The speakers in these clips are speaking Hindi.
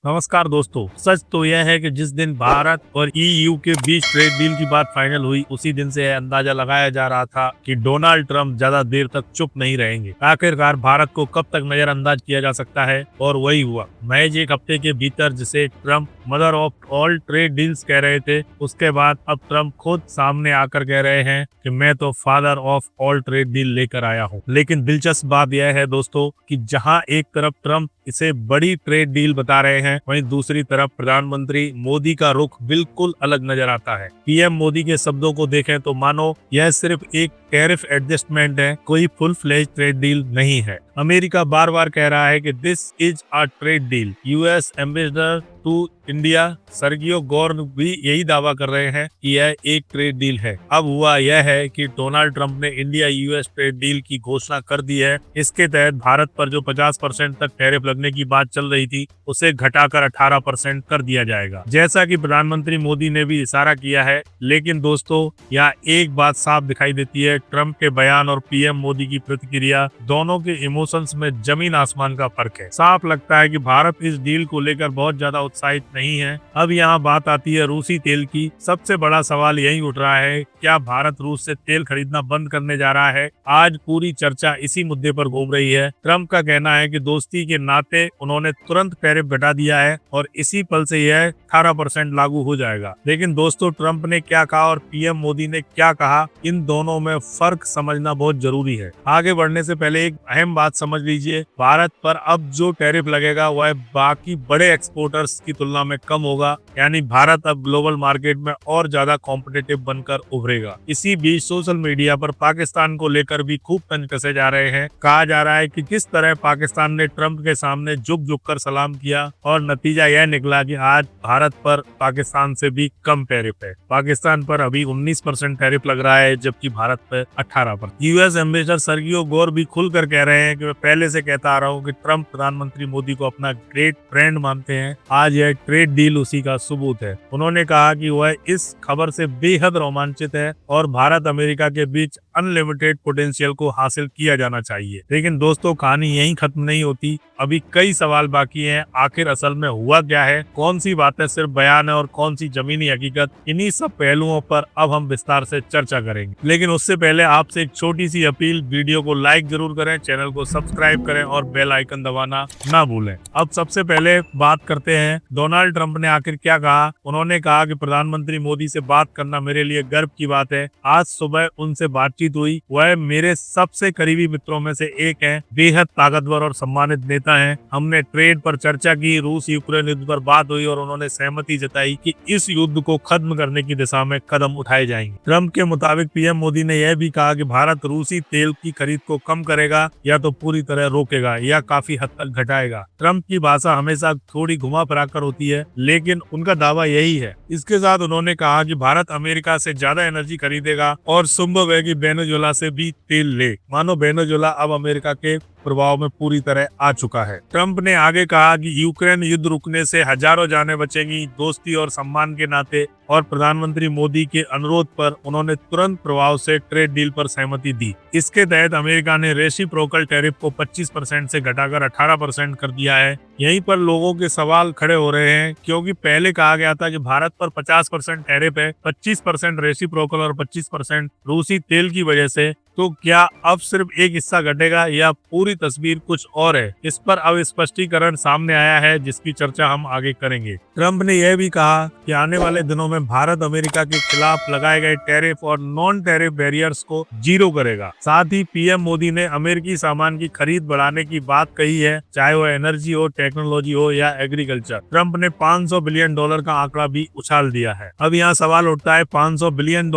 नमस्कार दोस्तों। सच तो यह है कि जिस दिन भारत और ईयू के बीच ट्रेड डील की बात फाइनल हुई, उसी दिन से यह अंदाजा लगाया जा रहा था कि डोनाल्ड ट्रंप ज्यादा देर तक चुप नहीं रहेंगे। आखिरकार भारत को कब तक नजरअंदाज किया जा सकता है, और वही हुआ। महज एक हफ्ते के भीतर जिसे Trump mother of all trade deals कह रहे थे, उसके बाद अब ट्रंप खुद सामने आकर कह रहे हैं कि मैं तो father of all trade deal लेकर आया हूँ। लेकिन दिलचस्प बात यह है दोस्तों कि जहाँ एक तरफ ट्रंप इसे बड़ी ट्रेड डील बता रहे हैं, वहीं दूसरी तरफ प्रधानमंत्री मोदी का रुख बिल्कुल अलग नजर आता है। पीएम मोदी के शब्दों को देखें तो मानो यह सिर्फ एक टैरिफ एडजस्टमेंट है, कोई फुल फ्लेज ट्रेड डील नहीं है। अमेरिका बार बार कह रहा है कि this is a trade deal. US ambassador to India Sergio Gor भी यही दावा कर रहे हैं कि यह एक ट्रेड डील है। अब हुआ यह है कि डोनाल्ड ट्रंप ने इंडिया यूएस ट्रेड डील की घोषणा कर दी है। इसके तहत भारत पर जो 50% तक टैरिफ लगने की बात चल रही थी, उसे घटाकर 18% कर दिया जाएगा, जैसा कि प्रधानमंत्री मोदी ने भी इशारा किया है। लेकिन दोस्तों, यहाँ एक बात साफ दिखाई देती है, ट्रंप के बयान और पीएम मोदी की प्रतिक्रिया, दोनों के इमोशंस में जमीन आसमान का फर्क है। साफ लगता है कि भारत इस डील को लेकर बहुत ज्यादा उत्साहित नहीं है। अब यहाँ बात आती है रूसी तेल की। सबसे बड़ा सवाल यही उठ रहा है, क्या भारत रूस से तेल खरीदना बंद करने जा रहा है? आज पूरी चर्चा इसी मुद्दे पर घूम रही है। ट्रंप का कहना है कि दोस्ती के नाते उन्होंने तुरंत टैरिफ घटा दिया है और इसी पल से यह 18% लागू हो जाएगा। लेकिन दोस्तों, ट्रंप ने क्या कहा और पीएम मोदी ने क्या कहा, इन दोनों में फर्क समझना बहुत जरूरी है। आगे बढ़ने से पहले एक अहम बात समझ लीजिए, भारत पर अब जो टैरिफ लगेगा वह बाकी बड़े एक्सपोर्टर्स की तुलना में कम होगा। यानी भारत अब ग्लोबल मार्केट में और ज्यादा कॉम्पिटिटिव बनकर उभरेगा। इसी बीच सोशल मीडिया पर पाकिस्तान को लेकर भी खूब तंज कसे जा रहे हैं। कहा जा रहा है कि किस तरह पाकिस्तान ने ट्रंप के सामने झुक झुक कर सलाम किया और नतीजा यह निकला कि आज भारत पर पाकिस्तान से भी कम टैरिफ है। पाकिस्तान पर अभी 19% टैरिफ लग रहा है, जबकि भारत पर 18%। यूएस एम्बेसडर सर्गियो गोर भी खुलकर कह रहे हैं कि मैं पहले से कहता आ रहा हूँ कि ट्रंप प्रधानमंत्री मोदी को अपना ग्रेट फ्रेंड मानते हैं। आज यह ट्रेड डील उसी का सबूत है। उन्होंने कहा कि वह इस खबर से बेहद रोमांचित है और भारत अमेरिका के बीच अनलिमिटेड पोटेंशियल को हासिल किया जाना चाहिए। लेकिन दोस्तों, कहानी यहीं खत्म नहीं होती। अभी कई सवाल बाकी हैं। आखिर असल में हुआ क्या है, कौन सी बातें सिर्फ बयान है और कौन सी जमीनी हकीकत, इन्हीं सब पहलुओं पर अब हम विस्तार से चर्चा करेंगे। लेकिन उससे पहले आपसे एक छोटी सी अपील, वीडियो को लाइक जरूर करें, चैनल को सब्सक्राइब करें और बेल आइकन दबाना ना भूलें। अब सबसे पहले बात करते हैं डोनाल्ड ट्रंप ने आखिर क्या कहा। उन्होंने कहा कि प्रधानमंत्री मोदी से बात करना मेरे लिए गर्व की बात है। आज सुबह उनसे बातचीत हुई। वह मेरे सबसे करीबी मित्रों में से एक हैं, बेहद ताकतवर और सम्मानित नेता हैं। हमने ट्रेड पर चर्चा की, रूस यूक्रेन युद्ध पर बात हुई और उन्होंने सहमति जताई कि इस युद्ध को खत्म करने की दिशा में कदम उठाए जाएंगे। ट्रंप के मुताबिक पीएम मोदी ने यह भी कहा कि भारत रूसी तेल की खरीद को कम करेगा, या तो पूरी तरह रोकेगा या काफी हद तक घटाएगा। ट्रंप की भाषा हमेशा थोड़ी घुमा फिराकर होती है, लेकिन उनका दावा यही है। इसके साथ उन्होंने कहा कि भारत अमेरिका से ज्यादा एनर्जी खरीदेगा और संभव है कि वेनेजुएला से भी तेल ले। मानो वेनेजुएला अब अमेरिका के प्रभाव में पूरी तरह आ चुका है। ट्रंप ने आगे कहा कि यूक्रेन युद्ध रुकने से हजारों जानें बचेंगी। दोस्ती और सम्मान के नाते और प्रधानमंत्री मोदी के अनुरोध पर उन्होंने तुरंत प्रभाव से ट्रेड डील पर सहमति दी। इसके तहत अमेरिका ने रेसिप्रोकल टैरिफ को 25% से घटाकर 18% कर दिया है। यहीं पर लोगों के सवाल खड़े हो रहे हैं, क्योंकि पहले कहा गया था कि भारत पर 50% टैरिफ है, 25% रेसिप्रोकल और 25% रूसी तेल की वजह से। तो क्या अब सिर्फ एक हिस्सा घटेगा या पूरी तस्वीर कुछ और है? इस पर अब स्पष्टीकरण सामने आया है, जिसकी चर्चा हम आगे करेंगे। ट्रंप ने यह भी कहा कि आने वाले दिनों में भारत अमेरिका के खिलाफ लगाए गए टैरिफ और नॉन टैरिफ बैरियर्स को जीरो करेगा। साथ ही पीएम मोदी ने अमेरिकी सामान की खरीद बढ़ाने की बात कही है, चाहे वो एनर्जी हो, टेक्नोलॉजी हो या एग्रीकल्चर। ट्रंप ने $500 बिलियन का आंकड़ा भी उछाल दिया है। अब यहाँ सवाल उठता है, $500 बिलियन,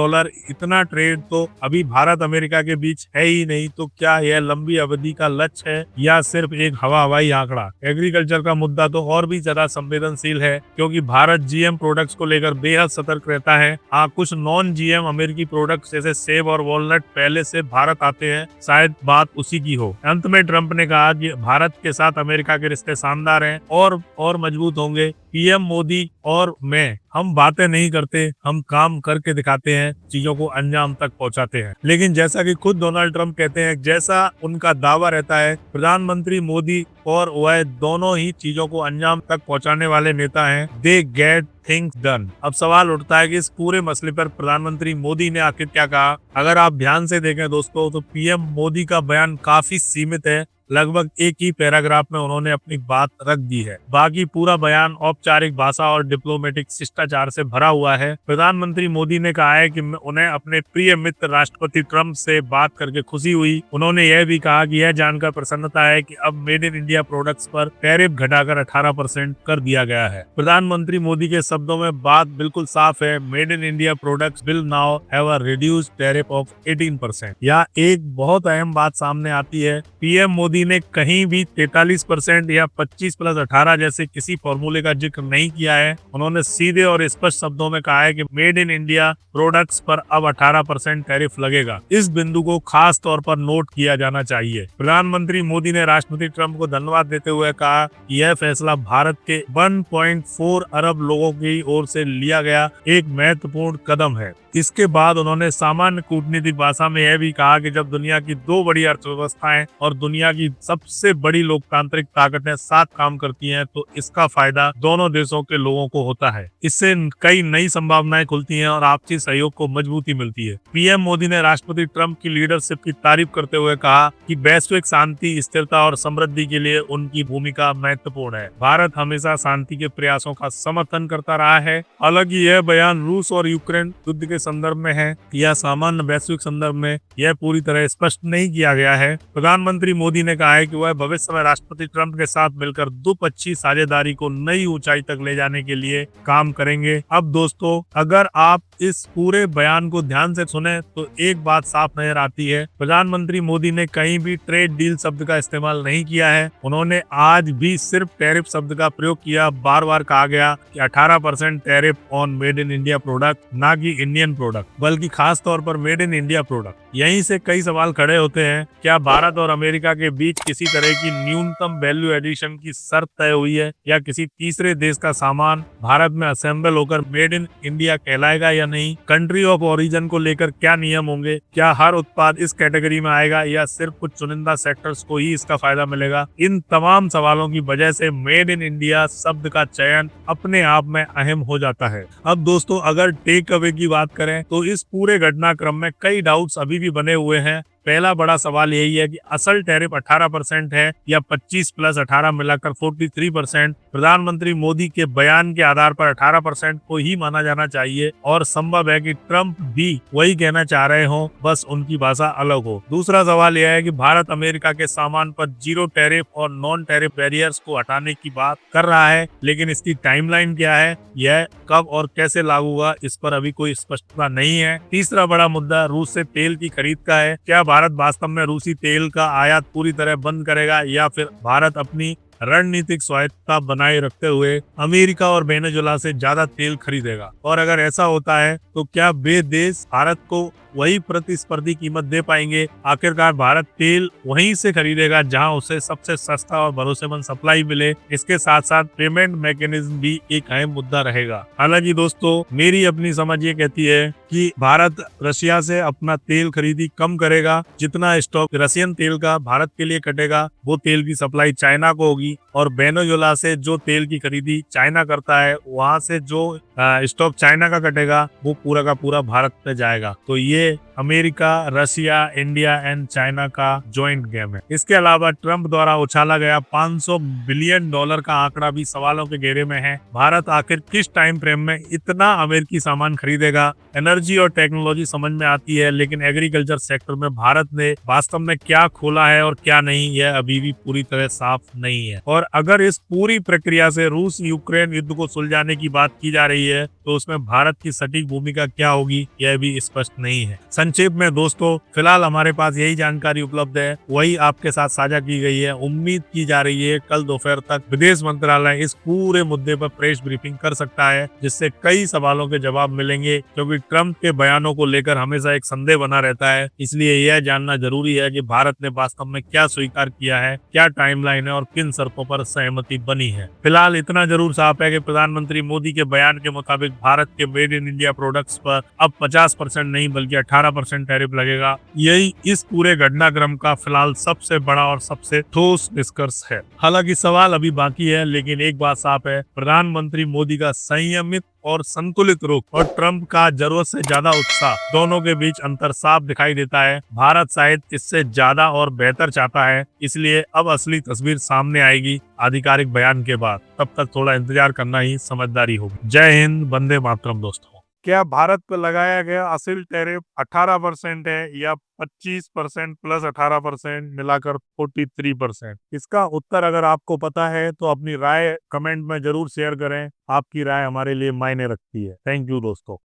इतना ट्रेड तो अभी भारत अमेरिका के बीच है ही नहीं, तो क्या यह लंबी अवधि का लक्ष्य है या सिर्फ एक हवाई आंकड़ा? एग्रीकल्चर का मुद्दा तो और भी ज्यादा संवेदनशील है, क्योंकि भारत जीएम प्रोडक्ट्स को लेकर बेहद सतर्क रहता है। हाँ, कुछ नॉन जीएम अमेरिकी प्रोडक्ट्स जैसे सेब और वॉलनट पहले से भारत आते हैं, शायद बात उसी की हो। अंत में ट्रंप ने कहा कि भारत के साथ अमेरिका के रिश्ते शानदार शानदार हैं और मजबूत होंगे। पीएम मोदी और मैं, हम बातें नहीं करते, हम काम करके दिखाते हैं, चीजों को अंजाम तक पहुंचाते हैं। लेकिन जैसा कि खुद डोनाल्ड ट्रंप कहते हैं, जैसा उनका दावा रहता है, प्रधानमंत्री मोदी और वह दोनों ही चीजों को अंजाम तक पहुंचाने वाले नेता हैं। They get things done. अब सवाल उठता है कि इस पूरे मसले पर प्रधानमंत्री मोदी ने आखिर क्या कहा। अगर आप ध्यान से देखें दोस्तों, तो पीएम मोदी का बयान काफी सीमित है। लगभग एक ही पैराग्राफ में उन्होंने अपनी बात रख दी है। बाकी पूरा बयान औपचारिक भाषा और डिप्लोमेटिक शिष्टाचार से भरा हुआ है। प्रधानमंत्री मोदी ने कहा है कि उन्हें अपने प्रिय मित्र राष्ट्रपति ट्रंप से बात करके खुशी हुई। उन्होंने यह भी कहा कि यह जानकर प्रसन्नता है कि अब मेड इन इंडिया प्रोडक्ट्स पर टैरिफ घटाकर 18% कर दिया गया है। प्रधानमंत्री मोदी के शब्दों में बात बिल्कुल साफ है। Made in India products will now have a reduced tariff of 18%। यहाँ एक बहुत अहम बात सामने आती है। पीएम मोदी ने कहीं भी 43% या 25+18 जैसे किसी फॉर्मूले का जिक्र नहीं किया है। उन्होंने सीधे और स्पष्ट शब्दों में कहा है कि मेड इन इंडिया प्रोडक्ट्स पर अब 18% टैरिफ लगेगा। इस बिंदु को खास तौर पर नोट किया जाना चाहिए। प्रधानमंत्री मोदी ने राष्ट्रपति ट्रंप को धन्यवाद देते हुए कहा कि यह फैसला भारत के 1.4 अरब लोगों की ओर से लिया गया एक महत्वपूर्ण कदम है। इसके बाद उन्होंने सामान्य कूटनीतिक भाषा में यह भी कहा कि जब दुनिया की दो बड़ी अर्थव्यवस्थाएं और दुनिया की सबसे बड़ी लोकतांत्रिक ताकतें साथ काम करती हैं, तो इसका फायदा दोनों देशों के लोगों को होता है। इससे कई नई संभावनाएं खुलती हैं और आपसी सहयोग को मजबूती मिलती है। पीएम मोदी ने राष्ट्रपति ट्रंप की लीडरशिप की तारीफ करते हुए कहा कि वैश्विक शांति, स्थिरता और समृद्धि के लिए उनकी भूमिका महत्वपूर्ण है। भारत हमेशा शांति के प्रयासों का समर्थन करता रहा है। हालांकि यह बयान रूस और यूक्रेन युद्ध के संदर्भ में है या सामान्य वैश्विक संदर्भ में, यह पूरी तरह स्पष्ट नहीं किया गया है। प्रधानमंत्री मोदी ने कहा है कि वह भविष्य में राष्ट्रपति ट्रंप के साथ मिलकर द्विपक्षीय साझेदारी को नई ऊंचाई तक ले जाने के लिए काम करेंगे। अब दोस्तों, अगर आप इस पूरे बयान को ध्यान से सुने तो एक बात साफ नजर आती है। प्रधानमंत्री मोदी ने कहीं भी ट्रेड डील शब्द का इस्तेमाल नहीं किया है। उन्होंने आज भी सिर्फ टैरिफ शब्द का प्रयोग किया। बार बार कहा गया कि 18% tariff on made in India product, ना कि इंडियन प्रोडक्ट, बल्कि खास तौर पर मेड इन इंडिया प्रोडक्ट। यहीं से कई सवाल खड़े होते हैं। क्या भारत और अमेरिका के बीच किसी तरह की न्यूनतम वैल्यू एडिशन की शर्त तय हुई है, या किसी तीसरे देश का सामान भारत में असेंबल होकर मेड इन इंडिया कहलाएगा या नहीं? कंट्री ऑफ ओरिजिन को लेकर क्या नियम होंगे? क्या हर उत्पाद इस कैटेगरी में आएगा या सिर्फ कुछ चुनिंदा सेक्टर्स को ही इसका फायदा मिलेगा? इन तमाम सवालों की वजह से मेड इन इंडिया शब्द का चयन अपने आप में अहम हो जाता है। अब दोस्तों, अगर टेक अवे की बात करें तो इस पूरे घटनाक्रम में कई डाउट्स अभी भी बने हुए हैं। पहला बड़ा सवाल यही है कि असल टैरिफ 18% है या 25+18 मिलाकर 43%। प्रधानमंत्री मोदी के बयान के आधार पर 18% को ही माना जाना चाहिए और संभव है कि ट्रंप भी वही कहना चाह रहे हो, बस उनकी भाषा अलग हो। दूसरा सवाल यह है कि भारत अमेरिका के सामान पर जीरो टैरिफ और नॉन टैरिफ बैरियर्स को हटाने की बात कर रहा है, लेकिन इसकी टाइमलाइन क्या है, यह कब और कैसे लागू होगा, इस पर अभी कोई स्पष्टता नहीं है। तीसरा बड़ा मुद्दा रूस से तेल की खरीद का है। क्या भारत वास्तव में रूसी तेल का आयात पूरी तरह बंद करेगा, या फिर भारत अपनी रणनीतिक स्वायत्तता बनाए रखते हुए अमेरिका और वेनेजुएला से ज्यादा तेल खरीदेगा? और अगर ऐसा होता है तो क्या वे देश भारत को वही प्रतिस्पर्धी कीमत दे पाएंगे? आखिरकार भारत तेल वहीं से खरीदेगा जहां उसे सबसे सस्ता और भरोसेमंद सप्लाई मिले। इसके साथ साथ पेमेंट मैकेनिज्म भी एक अहम मुद्दा रहेगा। हालांकि दोस्तों, मेरी अपनी समझ ये कहती है कि भारत रशिया से अपना तेल खरीदी कम करेगा। जितना स्टॉक रशियन तेल का भारत के लिए कटेगा, वो तेल की सप्लाई चाइना को होगी, और वेनेजुएला से जो तेल की खरीदी चाइना करता है, वहां से जो स्टॉक चाइना का कटेगा, वो पूरा का पूरा भारत पे जाएगा। तो ये America, Russia, India and China का जॉइंट गेम है। इसके अलावा ट्रंप द्वारा उछाला गया $500 बिलियन का आंकड़ा भी सवालों के घेरे में है। भारत आखिर किस टाइम फ्रेम में इतना अमेरिकी सामान खरीदेगा? एनर्जी और टेक्नोलॉजी समझ में आती है, लेकिन एग्रीकल्चर सेक्टर में भारत ने वास्तव में क्या खोला है और क्या नहीं, यह अभी भी पूरी तरह साफ नहीं है। और अगर इस पूरी प्रक्रिया से रूस यूक्रेन युद्ध को सुलझाने की बात की जा रही है, तो उसमें भारत की सटीक भूमिका क्या होगी, यह भी स्पष्ट नहीं है। है। संक्षेप में दोस्तों, फिलहाल हमारे पास यही जानकारी उपलब्ध है, वही आपके साथ साझा की गई है। उम्मीद की जा रही है कल दोपहर तक विदेश मंत्रालय इस पूरे मुद्दे पर प्रेस ब्रीफिंग कर सकता है, जिससे कई सवालों के जवाब मिलेंगे, क्योंकि ट्रंप के बयानों को लेकर हमेशा एक संदेह बना रहता है। इसलिए यह जानना जरूरी है कि भारत ने वास्तव में क्या स्वीकार किया है, क्या टाइमलाइन है और किन शर्तों पर सहमति बनी है। फिलहाल इतना जरूर साफ है कि प्रधानमंत्री मोदी के बयान के मुताबिक भारत के मेड इन इंडिया प्रोडक्ट्स पर अब 50% नहीं बल्कि 18% टैरिफ लगेगा। यही इस पूरे घटनाक्रम का फिलहाल सबसे बड़ा और सबसे ठोस निष्कर्ष है। हालांकि सवाल अभी बाकी है, लेकिन एक बात साफ है, प्रधानमंत्री मोदी का संयमित और संतुलित रुख और ट्रंप का जरूरत से ज्यादा उत्साह, दोनों के बीच अंतर साफ दिखाई देता है। भारत शायद इससे ज्यादा और बेहतर चाहता है, इसलिए अब असली तस्वीर सामने आएगी आधिकारिक बयान के बाद। तब तक थोड़ा इंतजार करना ही समझदारी होगी। जय हिंद, वंदे मातरम दोस्तों। क्या भारत पर लगाया गया असील टैरिफ 18% है या 25% प्लस 18% मिलाकर 43%? इसका उत्तर अगर आपको पता है तो अपनी राय कमेंट में जरूर शेयर करें। आपकी राय हमारे लिए मायने रखती है। थैंक यू दोस्तों।